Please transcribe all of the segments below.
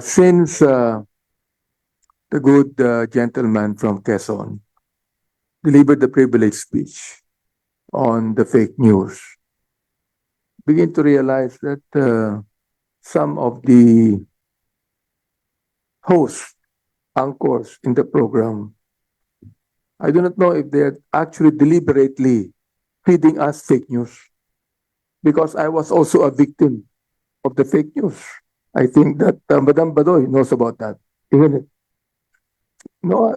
Since the good gentleman from Quezon delivered the privilege speech on the fake news, begin to realize that some of the hosts, anchors in the program, I do not know if they're actually deliberately feeding us fake news, because I was also a victim of the fake news. I think that Madam Badoy knows about that, isn't it? No,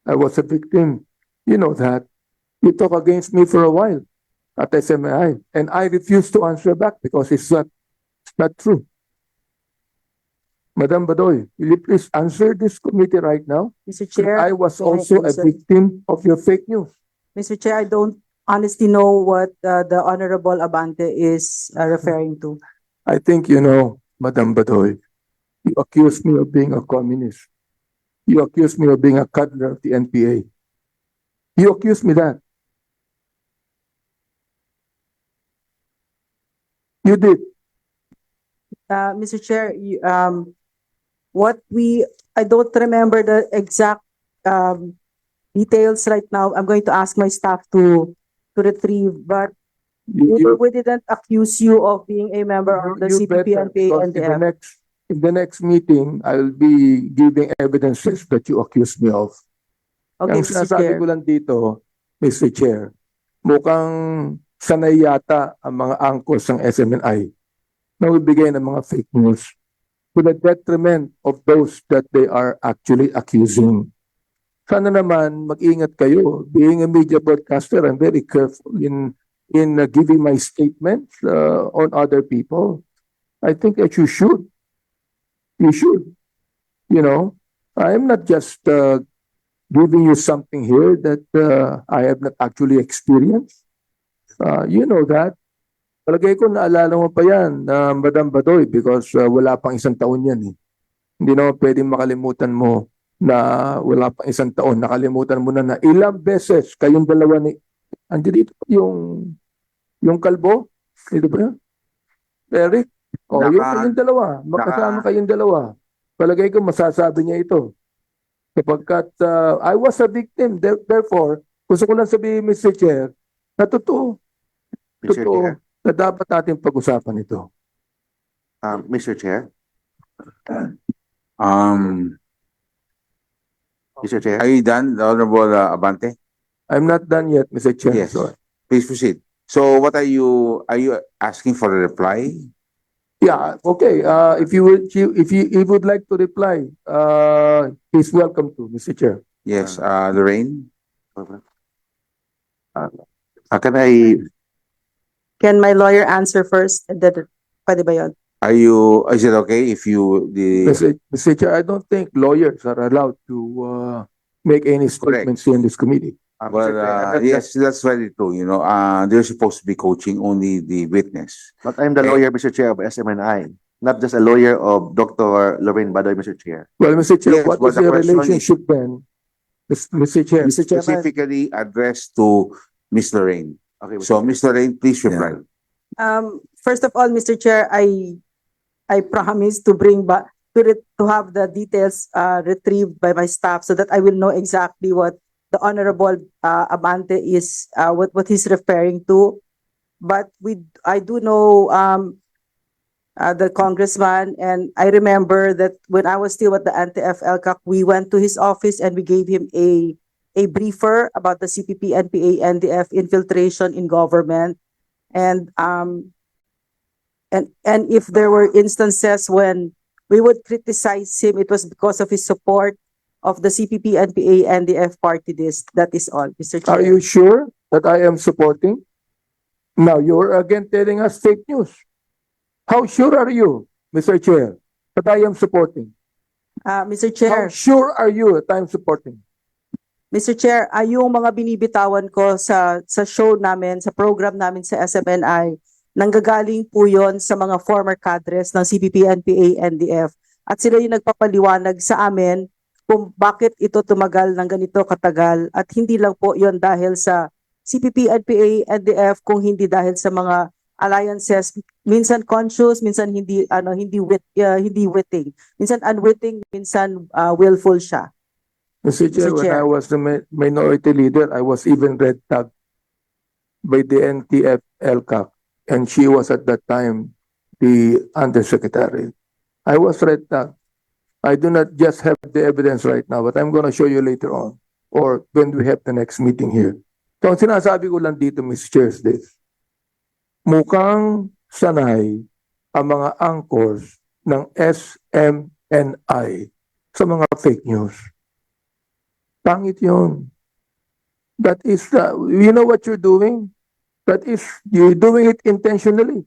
I was a victim. You know that. You talk against me for a while at SMNI, and I refused to answer back because it's not true. Madam Badoy, will you please answer this committee right now? Mr. Chair, I was may I also a answer? victim of your fake news. Mr. Chair, I don't honestly know what the Honorable Abante is referring to. I think you know, Madam Badoy, you accused me of being a communist. You accused me of being a cadre of the NPA. You accused me that. You did. Mr. Chair, I don't remember the exact details right now. I'm going to ask my staff to retrieve, but we didn't accuse you of being a member of the You CPP, better, NPA, because NDF. in the next meeting, I'll be giving evidences that you accused me of. Okay, Ang Mr. sinasabi Chair. ko lang dito, Mr. Chair, mukhang sanay yata ang mga anchors ng SMNI na magbigay ng mga fake news to the detriment of those that they are actually accusing. Sana naman mag-ingat kayo. Being a media broadcaster, I'm very careful in giving my statements on other people. I think that you should. You should. You know, I'm not just giving you something here that I have not actually experienced. You know that. Palagay ko naalala mo pa yan, Madam Badoy, because wala pang isang taon yan eh. Hindi naman pwedeng makalimutan mo na wala pang isang taon. Nakalimutan mo na ilang beses kayong dalawa ni... Andiyan dito yung kalbo? Dito ba yan? Eric? O, yung kayong dalawa. Magkasama kayong dalawa. Palagay ko masasabi niya ito. Kapagkat I was a victim, therefore, gusto ko lang sabihin, Mr. Chair, na totoo. Mr. Chair. Na dapat natin pag-usapan ito. Mr. Chair. Mr. Chair. Are you done, Honorable Abante? I'm not done yet, Mr. Chair. Yes. So, Please proceed. So what are you asking for a reply? yeah, okay. If you would like to reply, he's welcome to, Mr. Chair. Yes, Lorraine? Can I, Can my lawyer answer first? And then, pwede ba yun? Is it okay if you, Mr. Chair, I don't think lawyers are allowed to make any statements in this committee. well, yes, that's very true, you know, they're supposed to be coaching only the witness. but I'm the lawyer, Mr. Chair, of SMNI, not just a lawyer of Dr. Lorraine Badoy, Mr. Chair. Well, Mr. Chair, Yes, what but is the the question is- relationship then, Mr. Chair? Mr. Chairman. Specifically addressed to Miss Lorraine. Okay, So, Miss Lorraine, please reply. First of all, Mr. Chair, I promise to bring back to have the details retrieved by my staff so that I will know exactly what the Honorable Abante is what he's referring to. But I do know the congressman, and I remember that when I was still at the anti-FLCAC, we went to his office and we gave him a briefer about the CPP, NPA, NDF infiltration in government. And if there were instances when we would criticize him, it was because of his support of the CPP, NPA, NDF party list. That is all, Mr. Chair. Are you sure that I am supporting? Now, you're again telling us fake news. How sure are you, Mr. Chair, that I am supporting? Mr. How Chair, sure are you that I'm supporting? Mr. Chair, yung mga binibitawan ko sa show namin, sa program namin sa SMNI, nanggagaling po yon sa mga former cadres ng CPP, NPA, NDF. At sila yung nagpapaliwanag sa amin kung bakit ito tumagal ng ganito katagal. At hindi lang po yon dahil sa CPP, NPA, NDF, kung hindi dahil sa mga alliances, minsan conscious, minsan hindi witting, minsan unwitting, minsan willful siya. Mr. Chair, Mr. when Chair. I was the minority leader, I was even red tagged by the NTF LCAC, and she was at that time the undersecretary. I was red tagged. I do not just have the evidence right now, but I'm going to show you later on or when we have the next meeting here. So ang sinasabi ko lang dito, Mr. Chair, is this. Mukhang sanay ang mga anchors ng SMNI sa mga fake news. Pangit yun. That is, you know what you're doing? That is, you're doing it intentionally.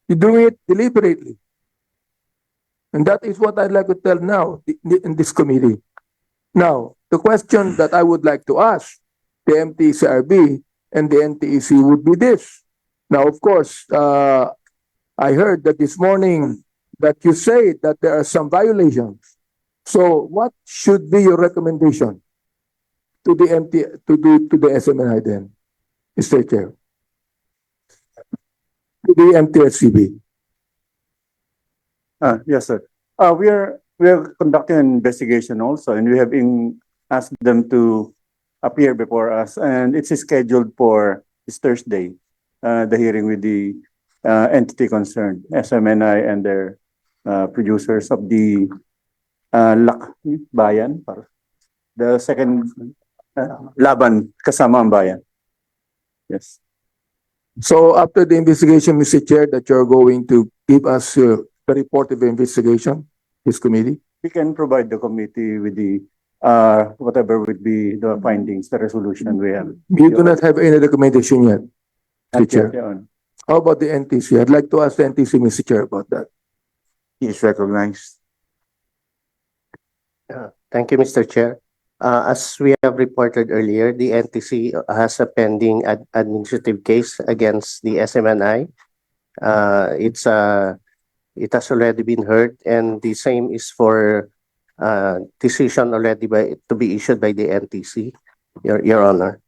You're doing it deliberately. And that is what I'd like to tell now in this committee. Now, the question that I would like to ask the MTCRB and the NTEC would be this. Now, of course, I heard that this morning that you say that there are some violations. So what should be your recommendation to the to the SMNI then, Mr. Chair? To the MTSCB. Yes, sir. We are conducting an investigation also, and we have asked them to appear before us, and it's scheduled for this Thursday, the hearing with the entity concerned, SMNI and their producers of the Bayan, the second Laban kasama ang bayan. Yes. So after the investigation, Mr. Chair, that you're going to give us the report of the investigation, this committee? We can provide the committee with the whatever would be the findings, the resolution we have. You do not have any recommendation yet, Mr. Chair. Yun. How about the NTC? I'd like to ask the NTC, Mr. Chair, about that. He is recognized. Thank you, Mr. Chair. As we have reported earlier, the NTC has a pending administrative case against the SMNI. It has already been heard, and the same is for decision already to be issued by the NTC, Your Honor.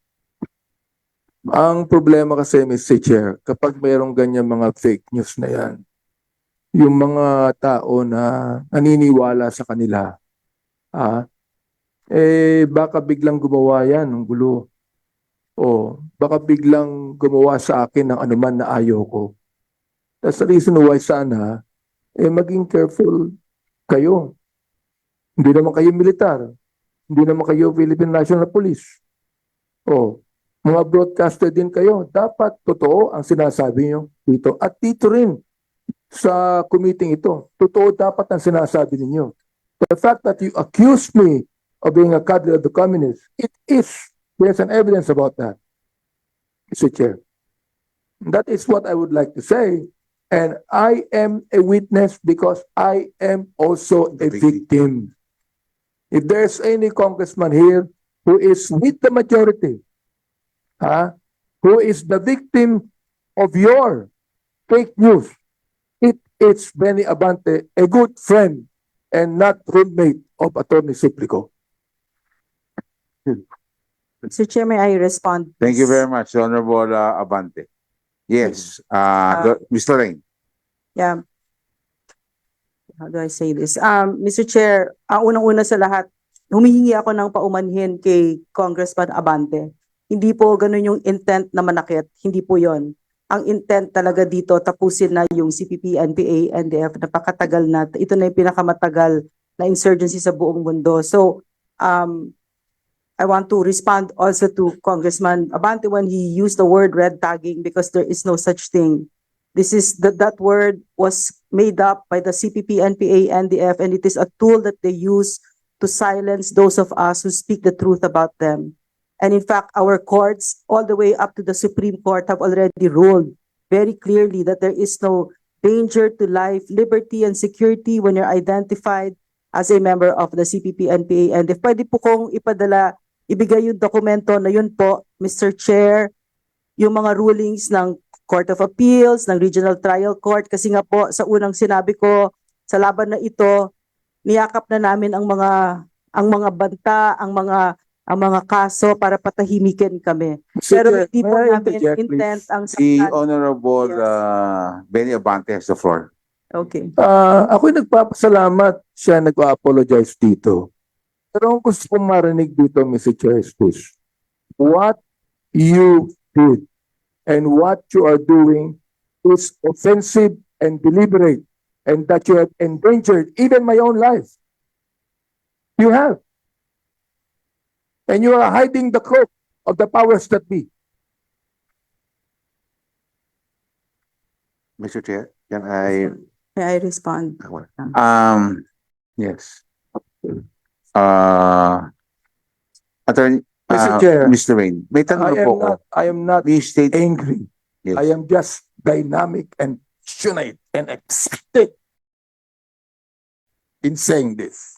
Ang problema kasi, Mr. Chair, kapag mayroong ganyan mga fake news na yan, yung mga tao na naniniwala sa kanila, baka biglang gumawa yan ng gulo. O baka biglang gumawa sa akin ng anuman na ayaw ko. That's the reason why sana, maging careful kayo. Hindi naman kayo militar. Hindi naman kayo Philippine National Police. O, mga broadcaster din kayo. Dapat totoo ang sinasabi nyo dito. At dito rin sa committee ito. Totoo dapat ang sinasabi ninyo. The fact that you accuse me of being a cadre of the communists, there's an evidence about that, Mr. Chair. That is what I would like to say. And I am a witness because I am also a victim. If there's any congressman here who is with the majority, who is the victim of your fake news, it's Benny Abante, a good friend and not roommate of Attorney Suplico. Mr. Chair, may I respond? Thank you very much, Honorable Abante. Yes, Mr. Rain. Yeah. How do I say this? Mr. Chair, unang-una sa lahat, humihingi ako ng paumanhin kay Congressman Abante. Hindi po ganun yung intent na manakit. Hindi po yon. Ang intent talaga dito, tapusin na yung CPP, NPA, NDF, napakatagal na. Ito na yung pinakamatagal na insurgency sa buong mundo. So, I want to respond also to Congressman Abante when he used the word red tagging because there is no such thing. That word was made up by the CPP, NPA, NDF, and it is a tool that they use to silence those of us who speak the truth about them. And in fact, our courts, all the way up to the Supreme Court, have already ruled very clearly that there is no danger to life, liberty, and security when you're identified as a member of the CPP, NPA, and if pwede po kong ibigay yung dokumento na yun po, Mr. Chair, yung mga rulings ng Court of Appeals, ng Regional Trial Court, kasi nga po sa unang sinabi ko, sa laban na ito, niyakap na namin ang mga banta, ang mga ang mga kaso para patahimikin kami. Mr. Pero Chair, hindi po may I namin interject, intent please? ang The saktan. Honorable Yes. Benny Abante has the floor. Okay. Ako'y nagpapasalamat siya nag-apologize dito. Pero ang gusto kong marinig dito, Mr. Chair, is this. What you did and what you are doing is offensive and deliberate, and that you have endangered even my own life. You have. And you are hiding the cloak of the powers that be. Mr. Chair, can I? May I respond? Yes. Attorney, Mr. Chair, Mr. Rain, may tanong po ako. I am not Please state. angry. Yes. I am just dynamic and passionate and excited in saying this.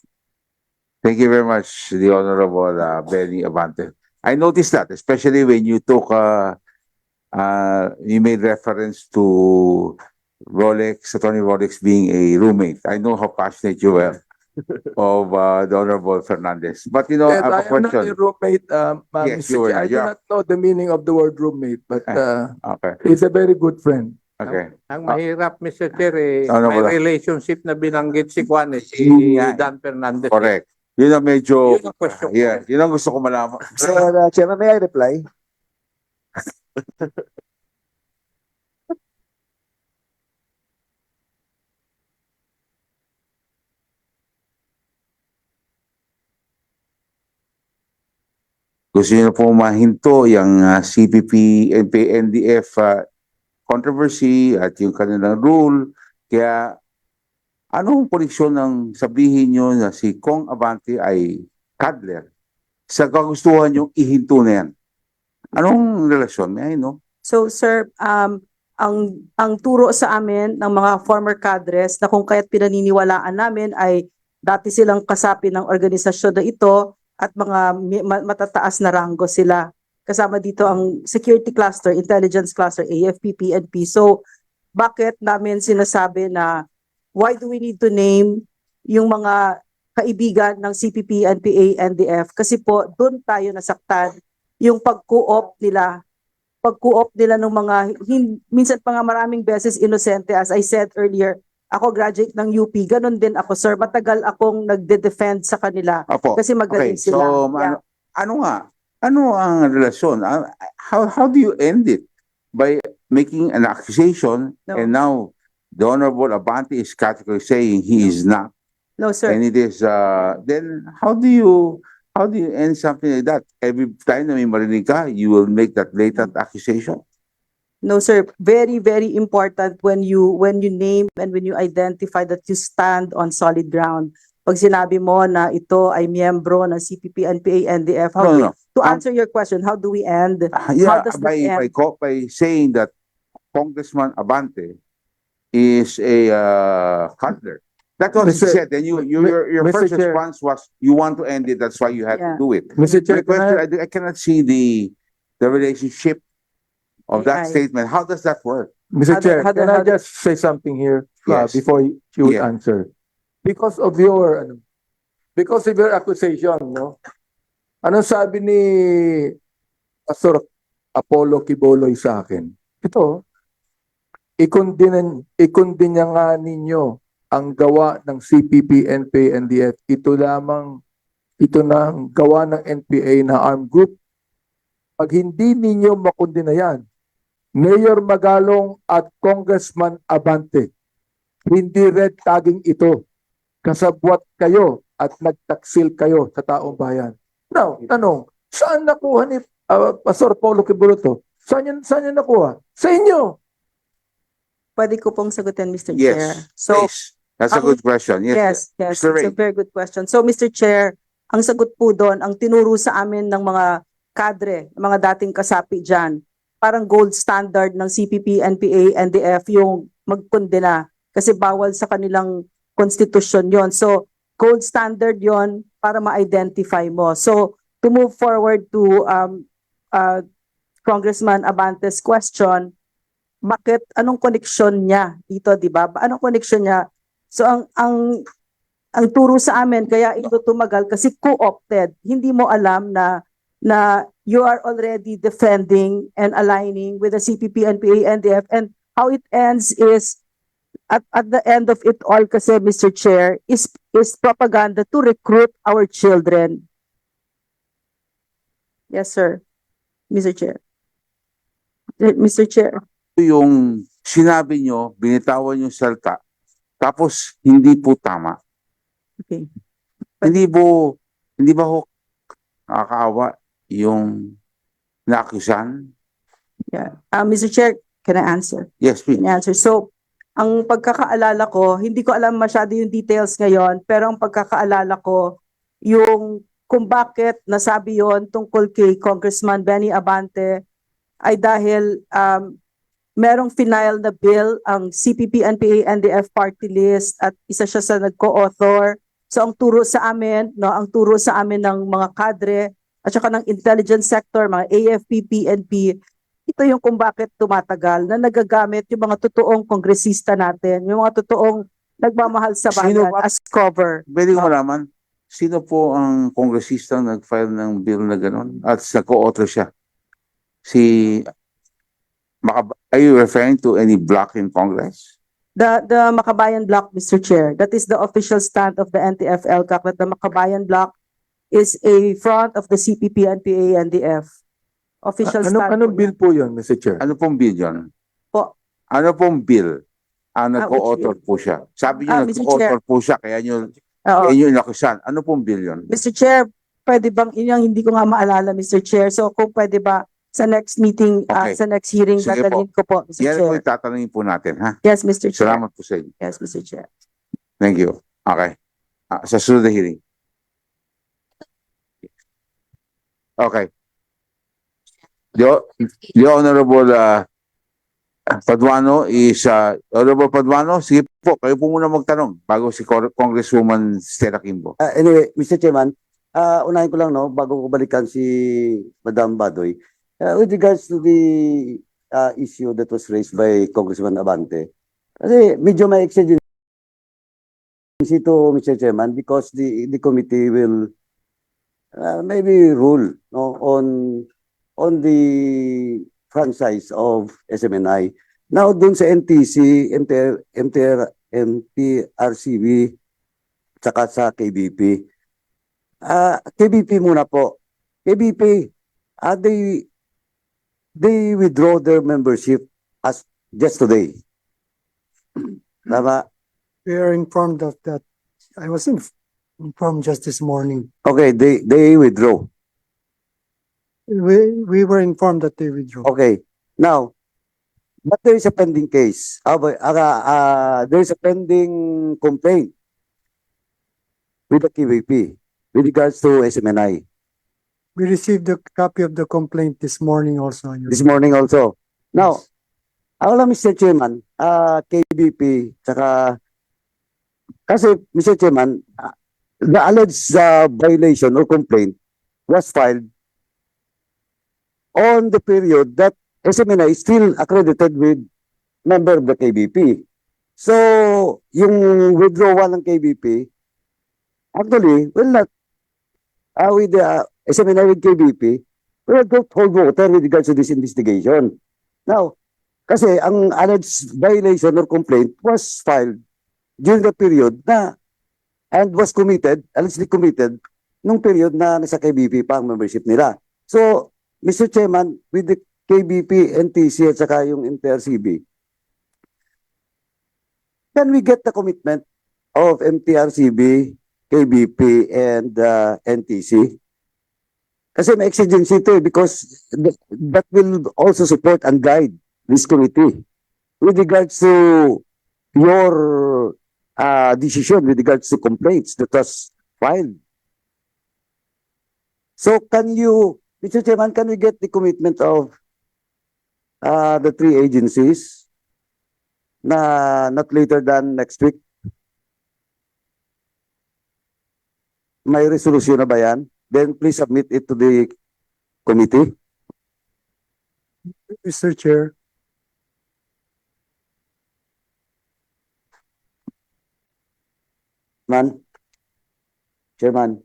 Thank you very much, the Honorable Benny Abante. I noticed that, especially when you took, you made reference to Rolex, Attorney Rolex being a roommate. I know how passionate you were of the Honorable Fernandez. But you know, I And have I a am not a question. roommate, Yes, Mr. you were Chair. I not. do Yeah. not know the meaning of the word roommate, but Okay, he's a very good friend. okay. Ang mahirap, Mr. Chair, Ano may ba? relationship na binanggit si Juan, si Yeah. Dan Fernandez. Correct. Yun ang medyo, Yun ang question ko. yeah, yun ang gusto ko malaman. Chairman, may I reply? Gusto nyo na po mahinto yung CPP, NPNDF controversy at yung kanilang rule. Kaya anong koneksyon ng sabihin nyo na si Kong Abante ay cuddler sa kagustuhan yung ihinto na yan? Anong relasyon? May I know? So sir, ang turo sa amin ng mga former cadres na kung kaya't pinaniniwalaan namin ay dati silang kasapi ng organisasyon na ito at mga matataas na ranggo sila. Kasama dito ang security cluster, intelligence cluster, AFP, PNP. So bakit namin sinasabi na why do we need to name yung mga kaibigan ng CPP, NPA, NDF? Kasi po doon tayo nasaktan yung pag-co-op nila ng mga, minsan pa nga maraming beses inosente. As I said earlier, ako graduate ng UP, ganun din ako sir, matagal akong nagde-defend sa kanila Opo. kasi magaling Okay, sila. so Yeah. ano nga? Ano ang relasyon? How do you end it? By making an accusation No. and now the Honorable Abante is categorically saying he is not. No sir, And it is, then how do you end something like that? Every time na may marinig ka, you will make that blatant accusation? no sir, very very important when you name and when you identify that you stand on solid ground. Pag sinabi mo na ito ay miyembro ng CPP, NPA, NDF, No. to answer your question, how do we end? Yeah, does that end? by saying that Congressman Abante is a cuddler. That was Mr. said. Then your Mr. first Chair. response was you want to end it. That's why you had to Yeah. do it. Mr. My Chair, question, I cannot see the relationship of that Ay. statement. How does that work? Mr. How Chair, how can I how just say something here Yes. before you would Yeah. answer? Because of your accusation, no? Anong sabi ni Pastor Apollo Quiboloy sa akin? Ito, ikundinya nga ninyo ang gawa ng CPP, NPA, NDF. Ito na ang gawa ng NPA na armed group. Pag hindi ninyo makundina yan, Mayor Magalong at Congressman Abante, hindi red tagging ito. Kasabwat kayo at nagtaksil kayo sa taong bayan. Now, tanong, saan nakuha ni Pastor Paulo Quiboloto? Saan niya nakuha? Sa inyo. Pwede ko pong sagutin, Mr. Yes. Chair. So, Please. That's a good question. Yes. yes, Mr. it's a Ray. very good question. So, Mr. Chair, ang sagot po doon, ang tinuro sa amin ng mga kadre, mga dating kasapi dyan, parang gold standard ng CPP, NPA, NDF yung magkondena kasi bawal sa kanilang konstitusyon yon. So, gold standard yon para ma-identify mo. So, to move forward to Congressman Abante's question, anong koneksyon niya dito, di ba? Anong koneksyon niya? So, ang ang turo sa amin, kaya ito tumagal kasi co-opted. Hindi mo alam na you are already defending and aligning with the CPP, NPA, NDF, and how it ends is at the end of it all kasi, Mr. Chair, is propaganda to recruit our children. Yes, sir. Mr. Chair. Mr. Chair. Yung sinabi nyo, binitawan yung salta, tapos hindi po tama. Okay. Hindi ba ho nakakaawa yung naakusan? Yeah. Mr. Chair, can I answer? Yes, please. Can I answer? So, ang pagkakaalala ko, hindi ko alam masyado yung details ngayon, pero ang pagkakaalala ko, yung kung bakit nasabi yon tungkol kay Congressman Benny Abante ay dahil merong final na bill ang CPP, NPA, NDF party list at isa siya sa nag-co-author. So ang turo sa amin, no, ang turo sa amin ng mga kadre at saka ng intelligence sector, mga AFP, PNP, ito yung kung bakit tumatagal na nagagamit yung mga totoong kongresista natin, yung mga totoong nagmamahal sa Sino bayan ba? as cover. Pwede ko malaman, sino po ang kongresistang nag-file ng bill na gano'n at nag-co-author siya? Are you referring to any block in Congress? The Makabayan Block, Mr. Chair, that is the official stand of the NTF-ELCAC, that the Makabayan Block is a front of the CPP, NPA, NDF. Official stand. Anong po bill yan. po yun, Mr. Chair? Ano pong bill yun? Po. Ano pong bill? Nag-co-author which bill? po siya. Sabi niyo Mr. nag-co-author po siya, kaya niyo Oo. inakusan. Ano pong bill yun? Mr. Chair, pwede bang, yun yung hindi ko nga maalala, Mr. Chair. So kung pwede ba sa next meeting, Okay. sa next hearing, Sige dadalhin ko po, Mr. Yan po Chair. yung tatanungin po natin, ha? Yes, Mr. Chair. Salamat po sa inyo. Yes, Mr. Chair. Thank you. Okay. Sa sunod na hearing. Okay. The Honorable Paduano is, Honorable Paduano, sige po, kayo po muna magtanong bago si Congresswoman Stella Kimbo. Anyway, Mr. Chairman, unahin ko lang, no, bago ko balikan si Madam Badoy, with regards to the issue that was raised by Congressman Abante, kasi medyo may exigency to, Mr. Chairman, because the committee will maybe rule, no, on the franchise of SMNI. Now, dun sa NTC, MTRCB, tsaka sa KBP. KBP muna po. KBP, they withdraw their membership as just today. Tama? We are informed of that. I was informed just this morning. Okay, they withdraw. We were informed that they withdrew. Okay. Now, but there is a pending case. There is a pending complaint with the KBP with regards to SMNI. We received a copy of the complaint this morning also. Your This morning also. Now, ako lang, Mr. Chairman, KBP, tsaka, kasi, Mr. Chairman, the alleged violation or complaint was filed on the period that SMNI is still accredited with member of the KBP. So, yung withdrawal ng KBP, actually, will not, with the SMNI with KBP, will not hold water with regards to this investigation. Now, kasi ang alleged violation or complaint was filed during the period na and was committed, allegedly committed, nung period na nasa KBP pa ang membership nila. So, Mr. Chairman, with the KBP, NTC at saka yung MTRCB, can we get the commitment of MTRCB, KBP, and NTC? Kasi may exigency ito because that will also support and guide this committee with regards to your decision with regards to complaints that was filed. So can you, Mr. Chairman, can we get the commitment of the three agencies na not later than next week? May resolution na ba yan? Then please submit it to the committee. Mr. Chair, Man, Chairman.